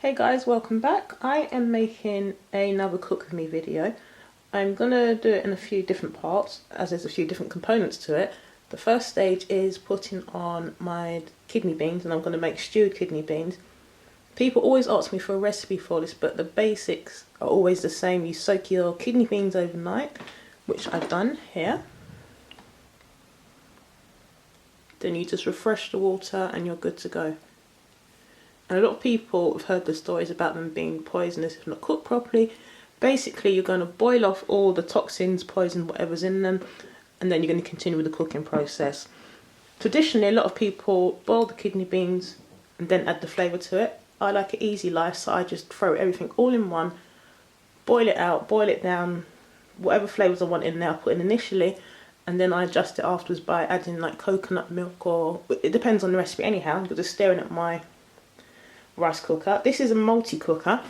Hey guys, welcome back. I am making another cook with me video. I'm gonna do it in a few different parts as there's a few different components to it. The first stage is putting on my kidney beans, and I'm gonna make stewed kidney beans. People always ask me for a recipe for this, but the basics are always the same. You soak your kidney beans overnight, which I've done here. Then you just refresh the water and you're good to go. And a lot of people have heard the stories about them being poisonous if not cooked properly. Basically, you're going to boil off all the toxins, poison, whatever's in them, and then you're going to continue with the cooking process. Traditionally, a lot of people boil the kidney beans and then add the flavour to it. I like an easy life, so I just throw everything all in one, boil it out, boil it down, whatever flavours I want in there I put in initially, and then I adjust it afterwards by adding like coconut milk, or it depends on the recipe anyhow. I'm just staring at my rice cooker. This is a multi-cooker.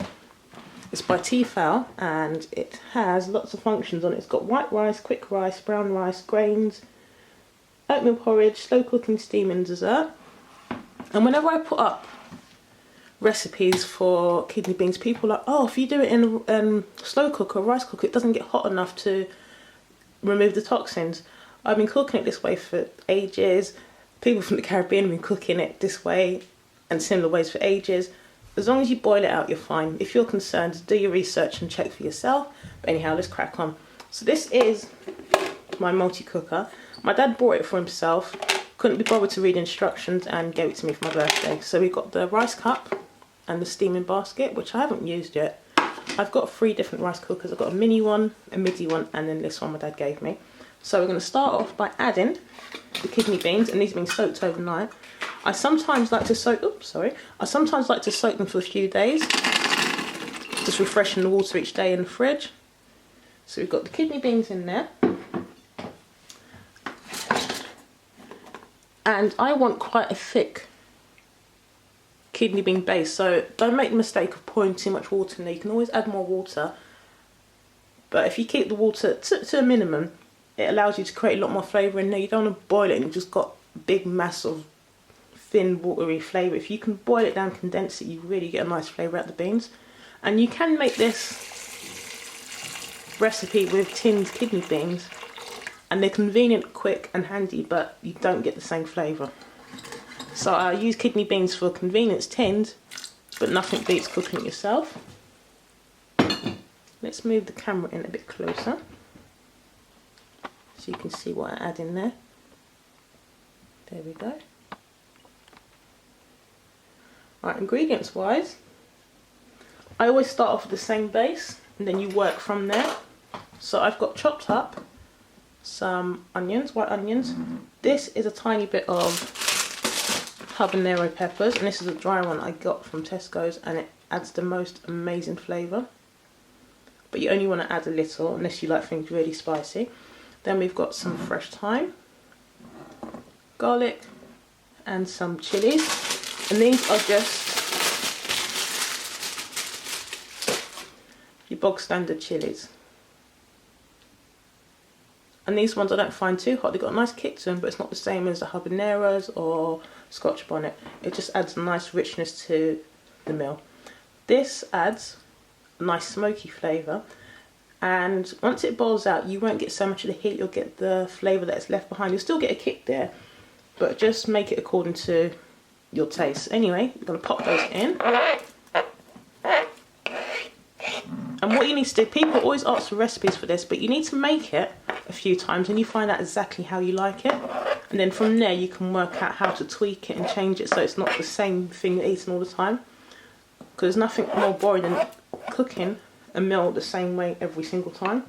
It's by Tefal and it has lots of functions on it. It's got white rice, quick rice, brown rice, grains, oatmeal porridge, slow cooking, steam and dessert. And whenever I put up recipes for kidney beans, people are like, oh, if you do it in a slow cooker or rice cooker, it doesn't get hot enough to remove the toxins. I've been cooking it this way for ages. People from the Caribbean have been cooking it this way and similar ways for ages. As long as you boil it out, you're fine. If you're concerned, do your research and check for yourself. But anyhow, let's crack on. So this is my multi-cooker. My dad bought it for himself, couldn't be bothered to read instructions and gave it to me for my birthday. So we've got the rice cup and the steaming basket, which I haven't used yet. I've got 3 different rice cookers. I've got a mini one, a midi one, and then this one my dad gave me. So we're going to start off by adding the kidney beans, and these have been soaked overnight. I sometimes like to soak, I sometimes like to soak them for a few days, just refreshing the water each day in the fridge. So we've got the kidney beans in there. And I want quite a thick kidney bean base, so don't make the mistake of pouring too much water in there. You can always add more water, but if you keep the water to a minimum, it allows you to create a lot more flavour in there. You don't want to boil it and you've just got a big mass of thin watery flavour. If you can boil it down, condense it, you really get a nice flavour out of the beans. And you can make this recipe with tinned kidney beans, and they're convenient, quick and handy, but you don't get the same flavour. So I use kidney beans for convenience tinned, but nothing beats cooking it yourself. Let's move the camera in a bit closer so you can see what I add in there. There we go. Right, ingredients wise, I always start off with the same base and then you work from there. So I've got chopped up some onions, white onions. This is a tiny bit of habanero peppers, and this is a dry one I got from Tesco's, and it adds the most amazing flavour. But you only want to add a little unless you like things really spicy. Then we've got some fresh thyme, garlic and some chilies. And these are just your bog standard chilies. And these ones I don't find too hot. They've got a nice kick to them, but it's not the same as the habaneros or Scotch bonnet. It just adds a nice richness to the meal. This adds a nice smoky flavour. And once it boils out, you won't get so much of the heat. You'll get the flavour that's left behind. You'll still get a kick there, but just make it according to your taste. Anyway, you're going to pop those in. And what you need to do, people always ask for recipes for this, but you need to make it a few times and you find out exactly how you like it. And then from there you can work out how to tweak it and change it so it's not the same thing you're eating all the time. Because there's nothing more boring than cooking a meal the same way every single time.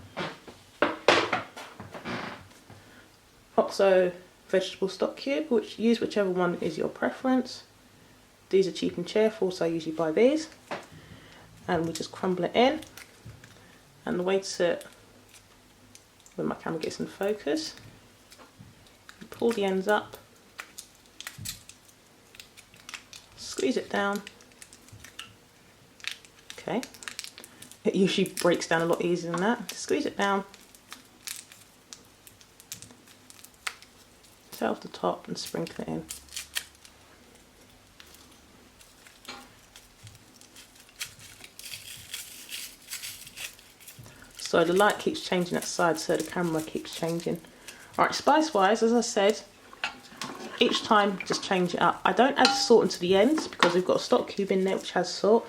Oxo vegetable stock cube, which use whichever one is your preference. These are cheap and cheerful, so I usually buy these. And we just crumble it in. And the way to, when my camera gets in focus, pull the ends up, squeeze it down. Okay, it usually breaks down a lot easier than that. Squeeze it down, set off the top and sprinkle it in. So the light keeps changing outside, so the camera keeps changing. Alright, spice wise, as I said, each time just change it up. I don't add salt into the ends because we've got a stock cube in there which has salt,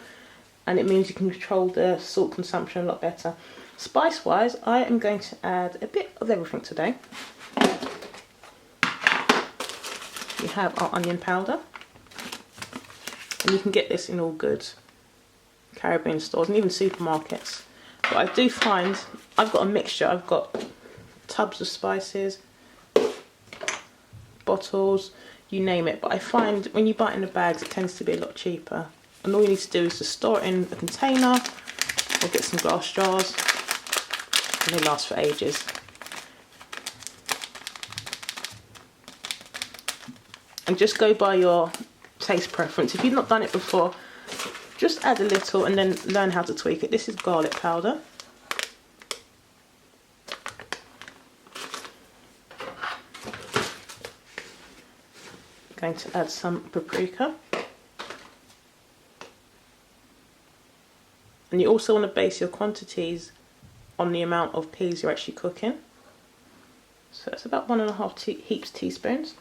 and it means you can control the salt consumption a lot better. Spice wise, I am going to add a bit of everything today. We have our onion powder, and you can get this in all good Caribbean stores and even supermarkets. But I do find I've got a mixture. I've got tubs of spices, bottles, you name it. But I find when you buy it in the bags, it tends to be a lot cheaper. And all you need to do is just store it in a container or get some glass jars, and they last for ages. And just go by your taste preference. If you've not done it before, just add a little and then learn how to tweak it. This is garlic powder. Going to add some paprika. And you also want to base your quantities on the amount of peas you're actually cooking. So it's about 1.5 heaped teaspoons.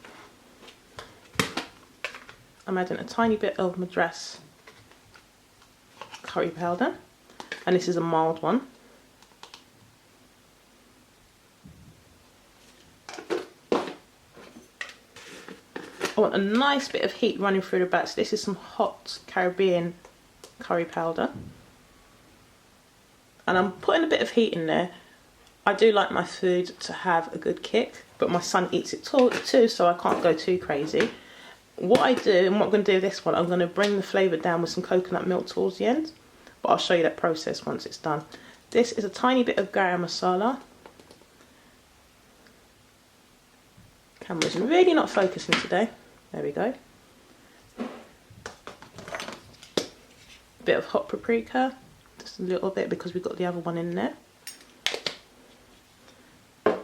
I'm adding a tiny bit of Madras curry powder, and this is a mild one. I want a nice bit of heat running through the back, so this is some hot Caribbean curry powder. And I'm putting a bit of heat in there. I do like my food to have a good kick, but my son eats it too, so I can't go too crazy. What I do, and what I'm going to do with this one, I'm going to bring the flavour down with some coconut milk towards the end. But I'll show you that process once it's done. This is a tiny bit of garam masala. Camera's really not focusing today. There we go. A bit of hot paprika. Just a little bit because we've got the other one in there.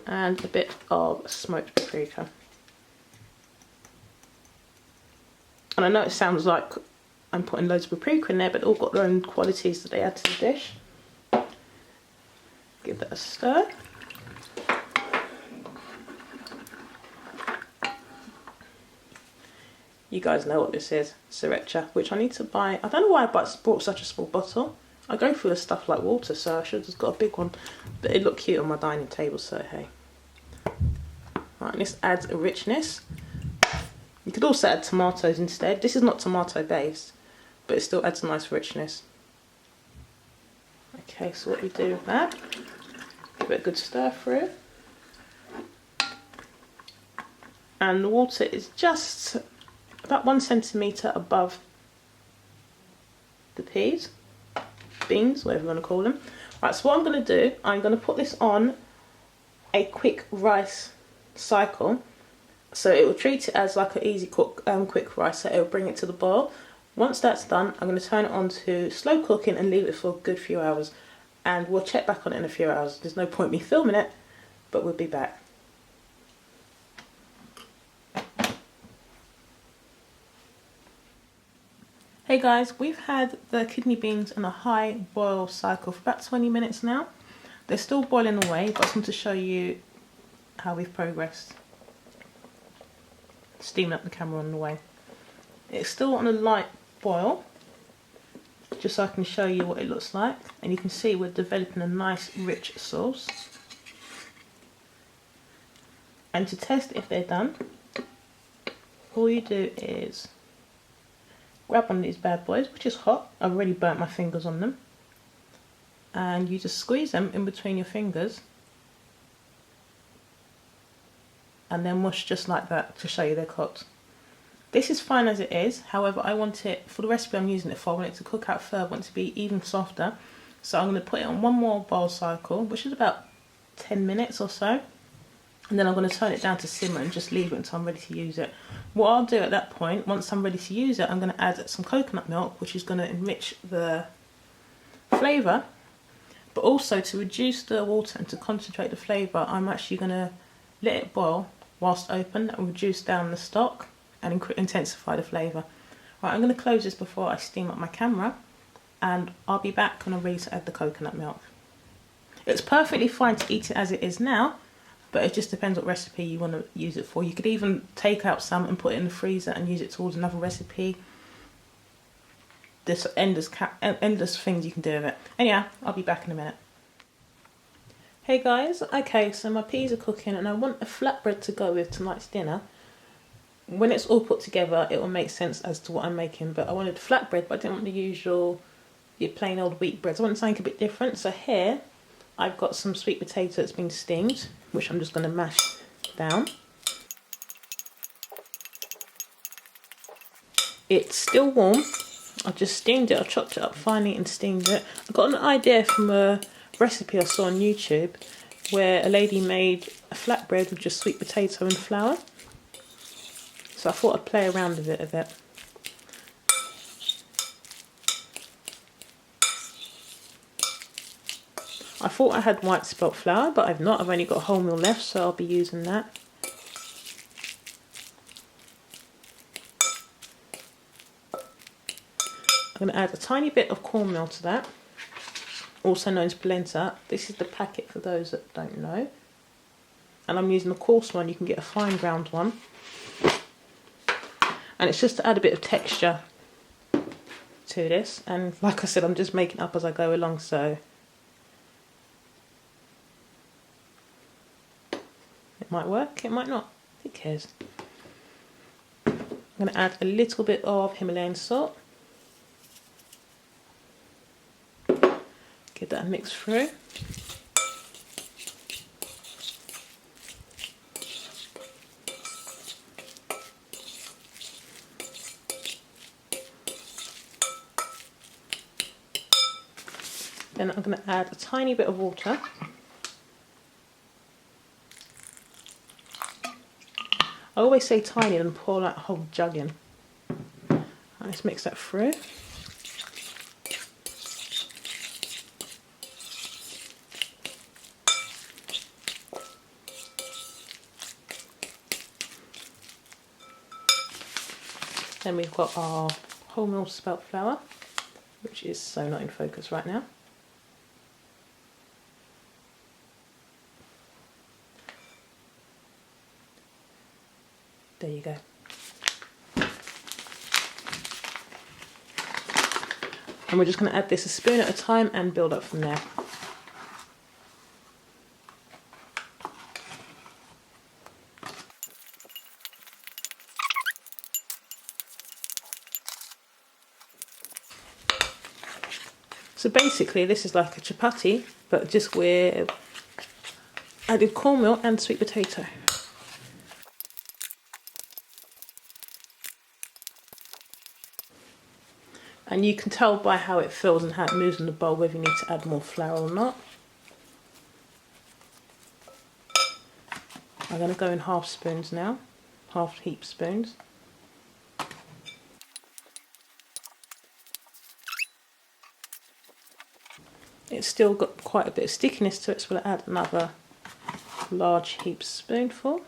And a bit of smoked paprika. And I know it sounds like I'm putting loads of paprika in there, but they've all got their own qualities that they add to the dish. Give that a stir. You guys know what this is, sriracha, which I need to buy. I don't know why I bought such a small bottle. I go through the stuff like water, so I should have just got a big one. But it looked cute on my dining table, so hey. Right, and this adds a richness. You could also add tomatoes instead. This is not tomato based, but it still adds a nice richness. Okay, so what we do with that, give it a good stir through. And the water is just about 1 centimetre above the beans, whatever you want to call them. Right, so what I'm going to do, I'm going to put this on a quick rice cycle. So it will treat it as like an easy cook, quick rice, so it will bring it to the boil. Once that's done, I'm going to turn it on to slow cooking and leave it for a good few hours. And we'll check back on it in a few hours. There's no point me filming it, but we'll be back. Hey guys, we've had the kidney beans in a high boil cycle for about 20 minutes now. They're still boiling away, but I just want to show you how we've progressed. Steaming up the camera on the way. It's still on a light boil, just so I can show you what it looks like. And you can see we're developing a nice rich sauce. And to test if they're done, all you do is grab one of these bad boys, which is hot. I've already burnt my fingers on them. And you just squeeze them in between your fingers. And then mush just like that to show you they're cooked. This is fine as it is, however I want it, for the recipe I'm using it for, I want it to cook out further, I want it to be even softer. So I'm going to put it on one more boil cycle, which is about 10 minutes or so. And then I'm going to turn it down to simmer and just leave it until I'm ready to use it. What I'll do at that point, once I'm ready to use it, I'm going to add some coconut milk, which is going to enrich the flavour. But also to reduce the water and to concentrate the flavour, I'm actually going to let it boil whilst open. That will reduce down the stock and intensify the flavour. Right, I'm going to close this before I steam up my camera, and I'll be back when I'm ready to add the coconut milk. It's perfectly fine to eat it as it is now, but it just depends what recipe you want to use it for. You could even take out some and put it in the freezer and use it towards another recipe. There's endless things you can do with it. Anyhow, I'll be back in a minute. Hey guys, okay, so my peas are cooking and I want a flatbread to go with tonight's dinner. When it's all put together, it will make sense as to what I'm making, but I wanted flatbread, but I didn't want the usual, your plain old wheat breads. I wanted something a bit different, so here I've got some sweet potato that's been steamed, which I'm just going to mash down. It's still warm. I just steamed it, I chopped it up finely and steamed it. I got an idea from a recipe I saw on YouTube where a lady made a flatbread with just sweet potato and flour. So I thought I'd play around with it a bit. I thought I had white spelt flour, but I've not. I've only got wholemeal left, so I'll be using that. I'm going to add a tiny bit of cornmeal to that, also known as polenta. This is the packet for those that don't know. And I'm using the coarse one, you can get a fine ground one. And it's just to add a bit of texture to this. And like I said, I'm just making it up as I go along, so it might work, it might not. Who cares? I'm going to add a little bit of Himalayan salt. Get that mixed through. Then I'm going to add a tiny bit of water. I always say tiny and pour like a whole jug in. Let's mix that through. Then we've got our wholemeal spelt flour, which is so not in focus right now. There you go. And we're just going to add this a spoon at a time and build up from there. So basically this is like a chapati, but just with added cornmeal and sweet potato. And you can tell by how it fills and how it moves in the bowl whether you need to add more flour or not. I'm going to go in half spoons now, half heap spoons. It's still got quite a bit of stickiness to it, so we'll add another large heap spoonful.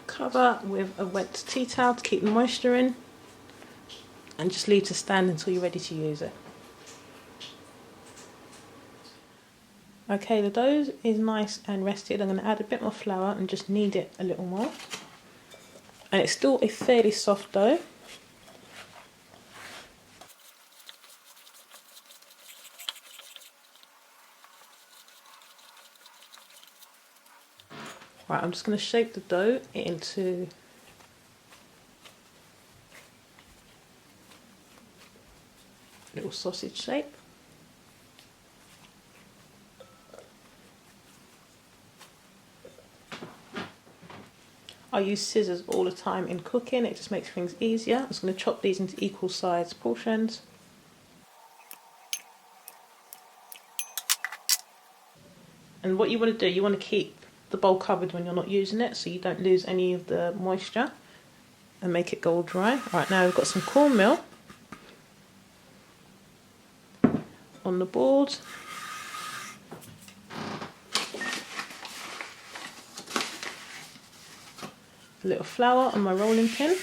Cover with a wet tea towel to keep the moisture in, and just leave to stand until you're ready to use it. Okay, the dough is nice and rested. I'm going to add a bit more flour and just knead it a little more. And it's still a fairly soft dough. Right, I'm just going to shape the dough into a little sausage shape. I use scissors all the time in cooking, it just makes things easier. I'm just going to chop these into equal sized portions. And what you want to do, you want to keep the bowl covered when you're not using it so you don't lose any of the moisture and make it go all dry. Right, now we've got some cornmeal on the board. A little flour on my rolling pin.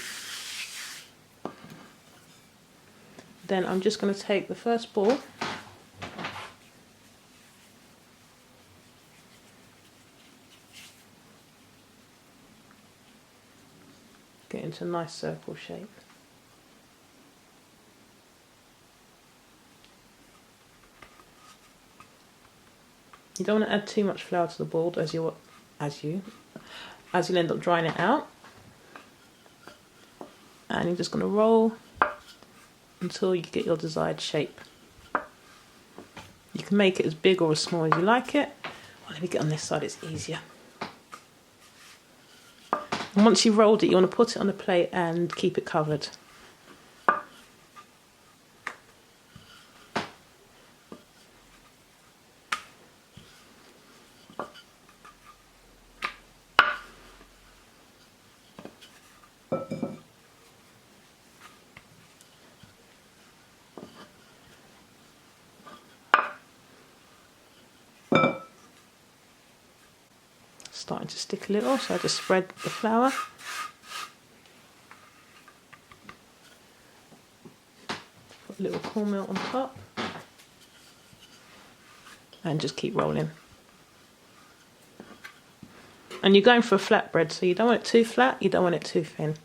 Then I'm just going to take the first ball get into a nice circle shape. You don't want to add too much flour to the ball as you'll end up drying it out. And you're just going to roll until you get your desired shape. You can make it as big or as small as you like it. Well, let me get on this side, it's easier. And once you've rolled it, you want to put it on a plate and keep it covered. Starting to stick a little, so I just spread the flour. Put a little cornmeal on top. And just keep rolling. And you're going for a flatbread, so you don't want it too flat, you don't want it too thin.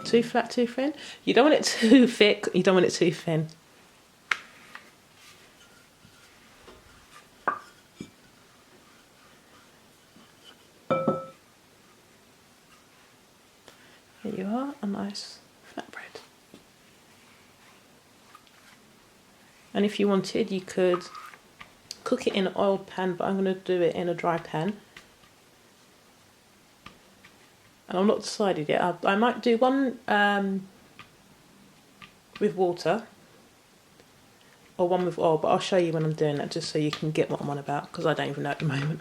Too flat, too thin. You don't want it too thick, you don't want it too thin. There you are, a nice flatbread. And if you wanted, you could cook it in an oiled pan, but I'm going to do it in a dry pan. And I'm not decided yet. I might do one with water or one with oil, but I'll show you when I'm doing that just so you can get what I'm on about, because I don't even know at the moment.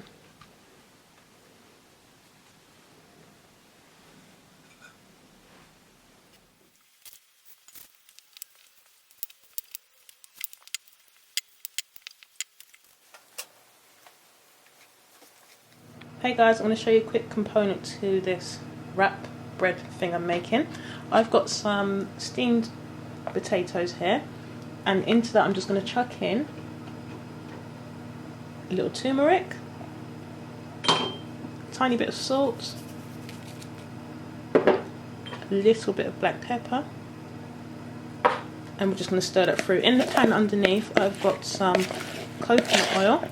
Hey guys, I'm going to show you a quick component to this wrap bread thing I'm making. I've got some steamed potatoes here, and into that I'm just going to chuck in a little turmeric, a tiny bit of salt, a little bit of black pepper, and we're just going to stir that through. In the pan underneath I've got some coconut oil.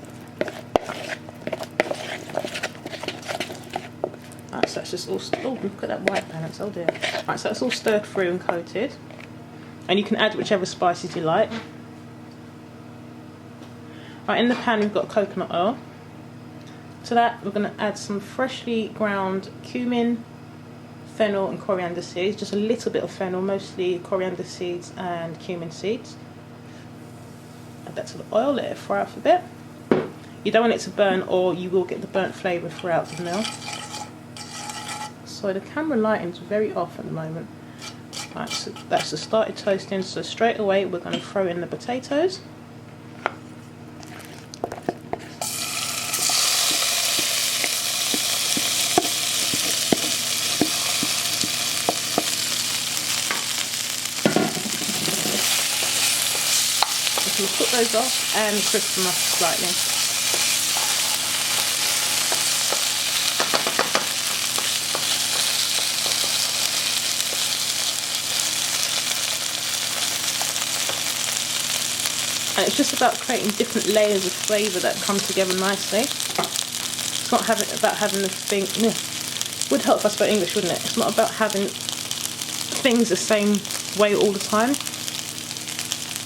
Right, so that's just all, oh look at that white balance, oh dear. Right, so that's all stirred through and coated. And you can add whichever spices you like. Right, in the pan we've got coconut oil. To that we're going to add some freshly ground cumin, fennel and coriander seeds. Just a little bit of fennel, mostly coriander seeds and cumin seeds. Add that to the oil, let it fry up a bit. You don't want it to burn or you will get the burnt flavour throughout the meal. So the camera lighting's very off at the moment. Right, so that's just started toasting, so straight away we're going to throw in the potatoes. So we'll put those off and crisp them up slightly. And it's just about creating different layers of flavour that come together nicely. It's not about having the thing. Would help if I spoke English, wouldn't it? It's not about having things the same way all the time.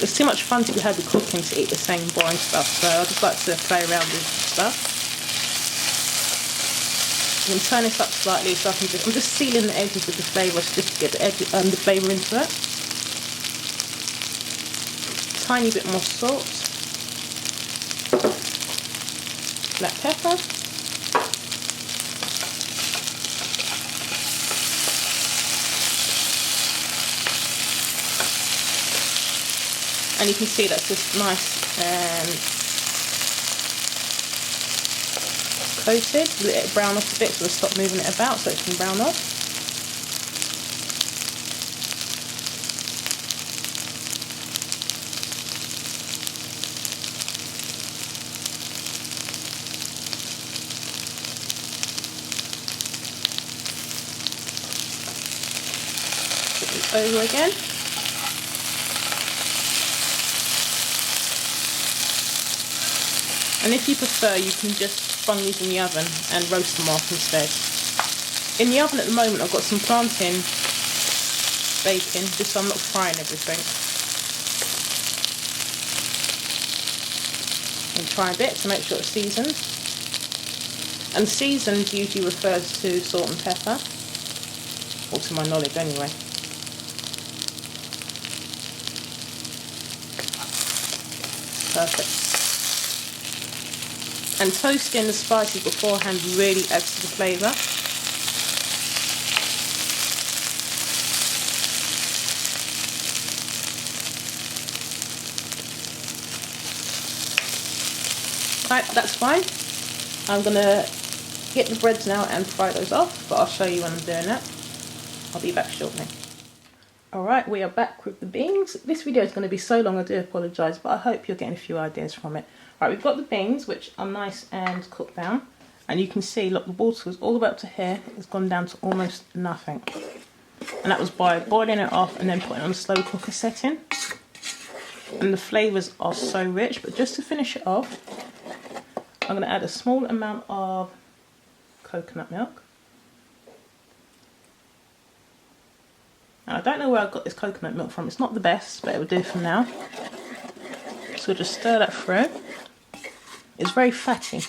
It's too much fun to be had with cooking to eat the same boring stuff. So I just like to play around with stuff. I'm going to turn this up slightly so I'm just sealing the edges with the flavour just to get the flavour into it. Tiny bit more salt, black pepper, and you can see that's just nice and coated. Let it brown off a bit, so we'll stop moving it about so it can brown off. Put this over again. And if you prefer, you can just bung these in the oven and roast them off instead. In the oven at the moment I've got some plantain baking, just so I'm not frying everything. And try a bit to make sure it's seasoned. And seasoned usually refers to salt and pepper, or to my knowledge anyway. Perfect. And toasting the spices beforehand really adds to the flavour. Right, that's fine. I'm going to get the breads now and fry those off, but I'll show you when I'm doing that. I'll be back shortly. Alright, we are back with the beans. This video is going to be so long, I do apologise, but I hope you're getting a few ideas from it. Right, we've got the beans, which are nice and cooked down. And you can see, look, the water was all the way up to here. It's gone down to almost nothing. And that was by boiling it off and then putting it on a slow cooker setting. And the flavours are so rich. But just to finish it off, I'm going to add a small amount of coconut milk. Now, I don't know where I got this coconut milk from. It's not the best, but it will do for now. So we'll just stir that through. It's very fatty.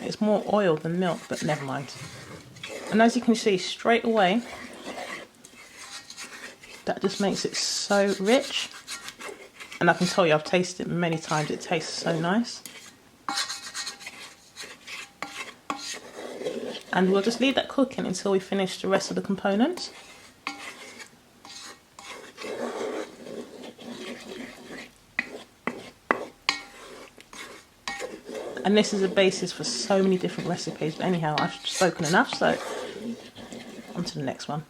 It's more oil than milk, but never mind. And as you can see straight away, that just makes it so rich. And I can tell you, I've tasted it many times, it tastes so nice. And we'll just leave that cooking until we finish the rest of the components. And this is a basis for so many different recipes. But anyhow, I've spoken enough, so on to the next one.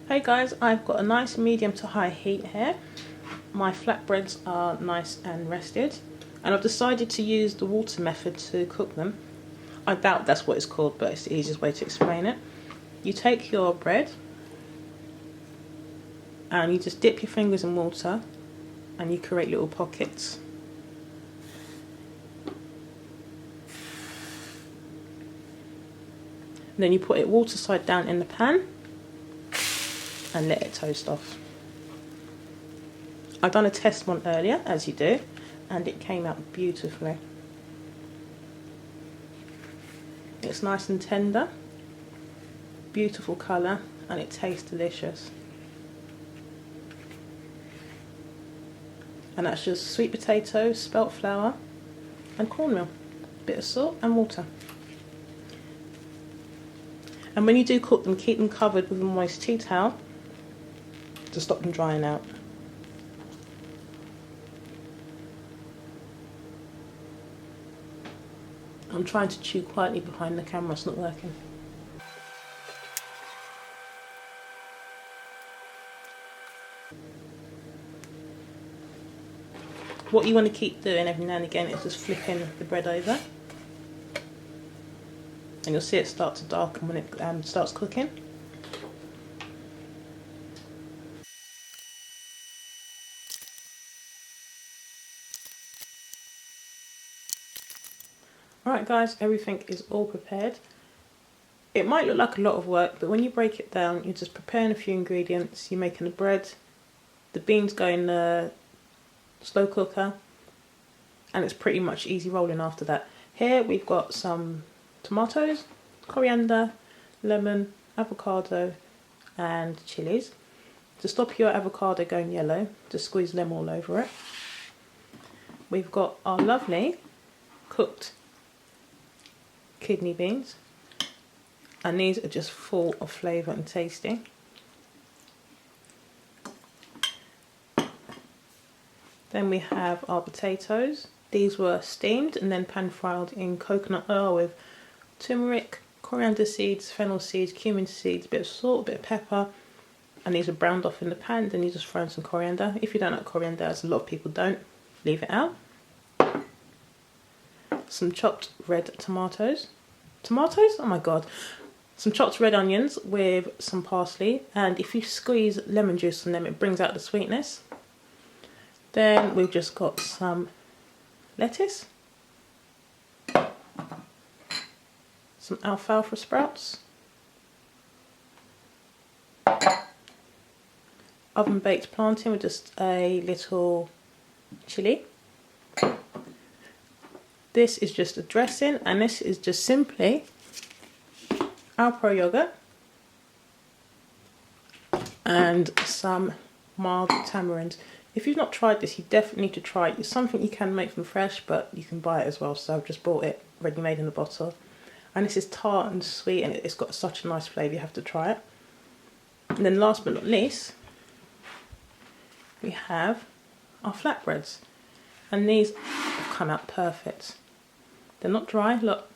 Hey guys, I've got a nice medium to high heat here. My flatbreads are nice and rested. And I've decided to use the water method to cook them. I doubt that's what it's called, but it's the easiest way to explain it. You take your bread and you just dip your fingers in water and you create little pockets. And then you put it water side down in the pan and let it toast off. I've done a test one earlier, as you do, and it came out beautifully. It's nice and tender, beautiful colour, and it tastes delicious. And that's just sweet potatoes, spelt flour and cornmeal, a bit of salt and water. And when you do cook them, keep them covered with a moist tea towel to stop them drying out. I'm trying to chew quietly behind the camera, it's not working. What you want to keep doing every now and again is just flipping the bread over. And you'll see it start to darken when it starts cooking. Alright guys, everything is all prepared. It might look like a lot of work, but when you break it down, you're just preparing a few ingredients, you're making the bread, The beans go in the slow cooker, and it's pretty much easy rolling after that. Here we've got some tomatoes, coriander, lemon, avocado and chilies. To stop your avocado going yellow, just squeeze them all over it. We've got our lovely cooked kidney beans, and these are just full of flavour and tasty. Then we have our potatoes. These were steamed and then pan fried in coconut oil with turmeric, coriander seeds, fennel seeds, cumin seeds, a bit of salt, a bit of pepper, and these are browned off in the pan. Then you just throw in some coriander. If you don't like coriander, as a lot of people don't, leave it out. Some chopped red tomatoes. Tomatoes? Oh my god. Some chopped red onions with some parsley, and if you squeeze lemon juice on them, it brings out the sweetness. Then we've just got some lettuce, some alfalfa sprouts, oven baked plantain with just a little chilli. This is just a dressing, and this is just simply Alpro yogurt and some mild tamarind. If you've not tried this, you definitely need to try it. It's something you can make from fresh, but you can buy it as well. So I've just bought it ready made in a bottle. And this is tart and sweet, and it's got such a nice flavour, you have to try it. And then last but not least, we have our flatbreads. And these have come out perfect. They're not dry, look.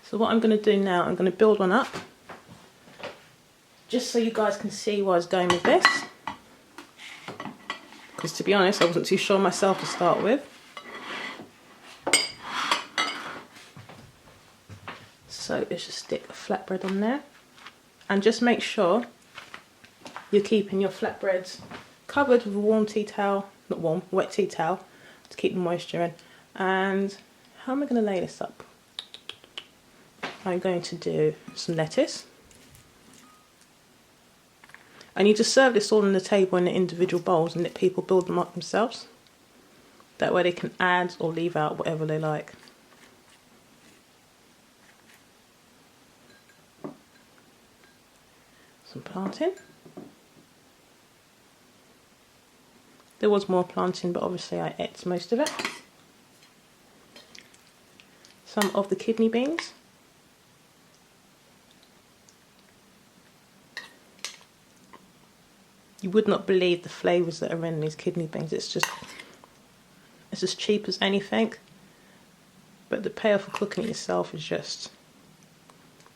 So what I'm going to do now, I'm going to build one up, just so you guys can see where I was going with this. Because to be honest, I wasn't too sure myself to start with. So let's just stick a flatbread on there. And just make sure you're keeping your flatbreads covered with a warm tea towel, not warm, wet tea towel, to keep the moisture in. And how am I going to lay this up? I'm going to do some lettuce. And you just serve this all on the table in the individual bowls and let people build them up themselves. That way they can add or leave out whatever they like. Some plantain. There was more plantain, but obviously I ate most of it. Some of the kidney beans. You would not believe the flavours that are in these kidney beans. It's as cheap as anything, but the payoff for cooking it yourself is just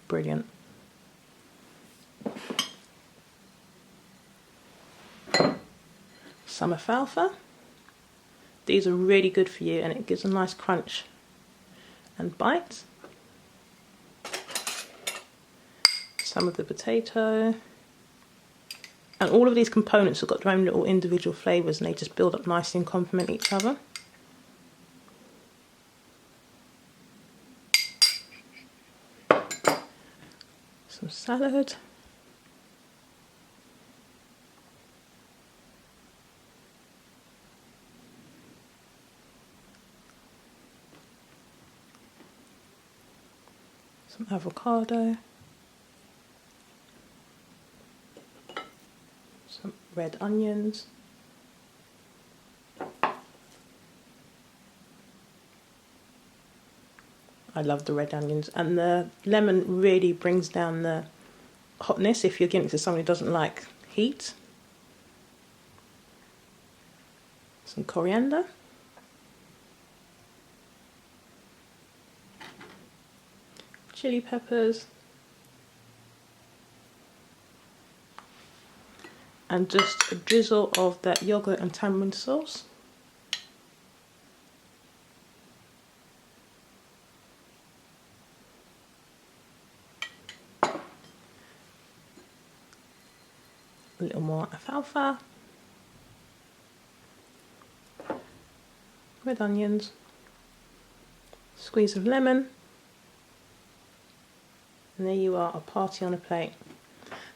brilliant. Some alfalfa. These are really good for you, and it gives a nice crunch and bite. Some of the potato. And all of these components have got their own little individual flavours, and they just build up nicely and complement each other. Some salad. Some avocado. Some red onions. I love the red onions, and the lemon really brings down the hotness if you're giving it to someone who doesn't like heat. Some coriander. Chili peppers. And just a drizzle of that yogurt and tamarind sauce. A little more alfalfa. Red onions. Squeeze of lemon. And there you are, a party on a plate.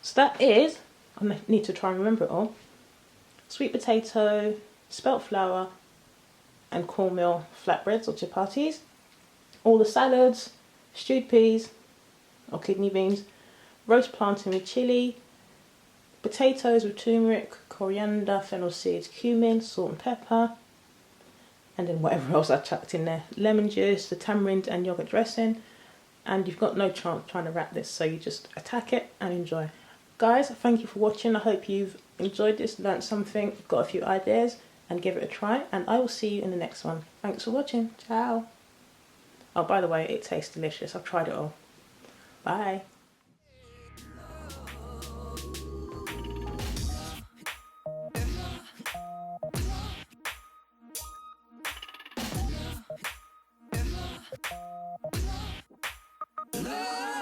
So that is, I need to try and remember it all, sweet potato, spelt flour and cornmeal flatbreads or chapatis, all the salads, stewed peas or kidney beans, roast plantain with chilli, potatoes with turmeric, coriander, fennel seeds, cumin, salt and pepper, and then whatever else I chucked in there, lemon juice, the tamarind and yogurt dressing, and you've got no chance trying to wrap this, so you just attack it and enjoy. Guys, thank you for watching. I hope you've enjoyed this, learned something, got a few ideas, and give it a try, and I will see you in the next one. Thanks for watching. Ciao. Oh, by the way, it tastes delicious. I've tried it all. Bye. Love.